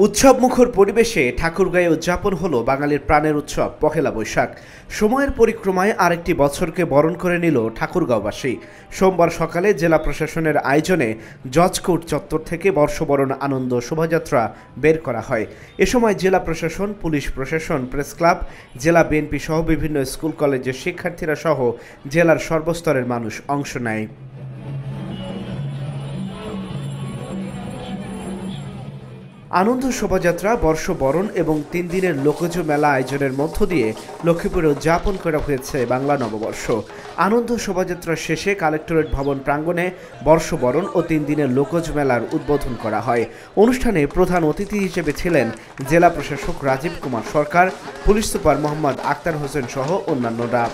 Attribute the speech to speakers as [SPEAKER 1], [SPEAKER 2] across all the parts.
[SPEAKER 1] উৎসবমুখর পরিবেশে ঠাকুরগাঁয়ে উদযাপন হলো বাঙালির প্রাণের উৎসব পহেলা বৈশাখ। সময়ের পরিক্রমায় আরেকটি বছরকে বরণ করে নিল ঠাকুরগাঁওবাসী। সোমবার সকালে জেলা প্রশাসনের আয়োজনে জজকোর্ট চত্বর থেকে বর্ষবরণ আনন্দ শোভাযাত্রা বের করা হয়। এ সময় জেলা প্রশাসন, পুলিশ প্রশাসন, প্রেস ক্লাব, জেলা বিএনপি সহ বিভিন্ন স্কুল কলেজের শিক্ষার্থীরা সহ জেলার সর্বস্তরের মানুষ অংশ নেয়। আনন্দ শোভাযাত্রা, বর্ষবরণ এবং 3 দিনের লোকজ মেলা আয়োজনের মধ্য দিয়ে লক্ষ্মীপুরে উদযাপন করা হয়েছে বাংলা নববর্ষ। আনন্দ শোভাযাত্রা শেষে কালেক্টরেট ভবন প্রাঙ্গণে বর্ষবরণ ও 3 দিনের লোকজ মেলার উদ্বোধন করা হয়। অনুষ্ঠানে প্রধান অতিথি হিসেবে ছিলেন জেলা প্রশাসক রাজীব কুমার সরকার, পুলিশ সুপার মোহাম্মদ আক্তার হোসেন সহ অন্যান্যরা।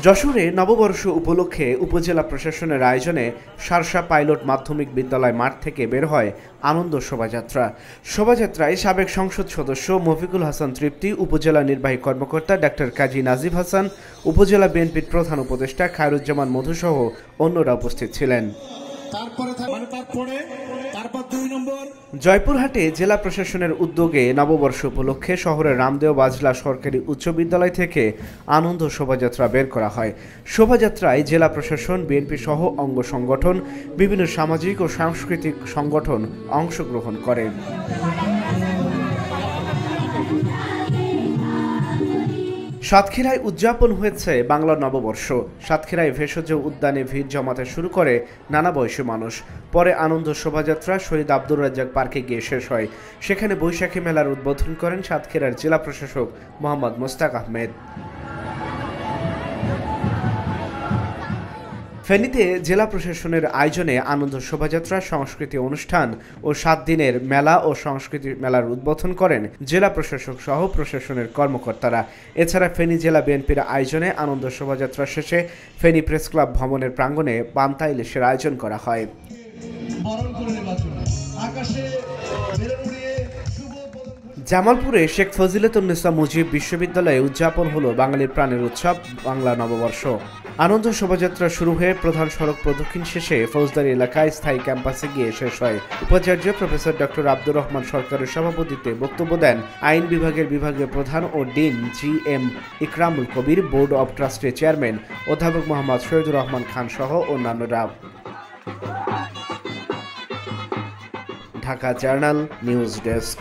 [SPEAKER 1] যশোরে নববর্ষ উপলক্ষে উপজেলা প্রশাসনের আয়োজনে সারসা পাইলট মাধ্যমিক বিদ্যালয় মাঠ থেকে বের হয় আনন্দ শোভাযাত্রা। শোভাযাত্রায় সাবেক সংসদ সদস্য মফিকুল হাসান তৃপ্তি, উপজেলা নির্বাহী কর্মকর্তা ডাক্তার কাজী নাজিব হাসান, উপজেলা বিএনপির প্রধান উপদেষ্টা খায়রুজ্জামান মধু সহ অন্যরা উপস্থিত ছিলেন। জয়পুরহাটে জেলা প্রশাসনের উদ্যোগে নববর্ষ উপলক্ষে শহরের রামদেও বাজলা সরকারি উচ্চ বিদ্যালয় থেকে আনন্দ শোভাযাত্রা বের করা হয়। শোভাযাত্রায় জেলা প্রশাসন, বিএনপি সহ অঙ্গ সংগঠন, বিভিন্ন সামাজিক ও সাংস্কৃতিক সংগঠন অংশগ্রহণ করে। সাতক্ষীরায় উদযাপন হয়েছে বাংলা নববর্ষ। সাতক্ষীরায় ভেষজ উদ্যানে ভিড় জমাতে শুরু করে নানা বয়সী মানুষ। পরে আনন্দ শোভাযাত্রা শহীদ আব্দুর রাজ্জাক পার্কে গিয়ে শেষ হয়। সেখানে বৈশাখী মেলার উদ্বোধন করেন সাতক্ষীরার জেলা প্রশাসক মোহাম্মদ মোস্তাক আহমেদ। ফেনীতে জেলা প্রশাসনের আয়োজনে আনন্দ শোভাযাত্রা, সংস্কৃতি অনুষ্ঠান ও 7 দিনের মেলা ও সংস্কৃতি মেলার উদ্বোধন করেন জেলা প্রশাসক সহ প্রশাসনের কর্মকর্তারা। এছাড়া ফেনী জেলা বিএনপির আয়োজনে আনন্দ শোভাযাত্রা শেষে ফেনী প্রেস ক্লাব ভবনের প্রাঙ্গণে পান্তা ইলিশের আয়োজন করা হয়। জামালপুরে শেখ ফজিলাতুন্নেসা মুজিব বিশ্ববিদ্যালয়ে উদযাপন হলো বাঙালির প্রাণের উৎসব বাংলা নববর্ষ। আনন্দ শোভাযাত্রা শুরু হয়ে প্রধান সড়ক প্রদক্ষিণ শেষে ফৌজদারি এলাকায় স্থায়ী ক্যাম্পাসে গিয়ে শেষ হয়। উপাচার্য প্রফেসর ডক্টর আব্দুর রহমান সরকারের সভাপতিত্বে বক্তব্য দেন আইন বিভাগের বিভাগীয় প্রধান ও dean GM Ikramul Kabir, board of ট্রাস্টের চেয়ারম্যান অধ্যাপক মোহাম্মদ শহীদুর রহমান খান সহ অন্যান্যরা। Dhaka journal news desk.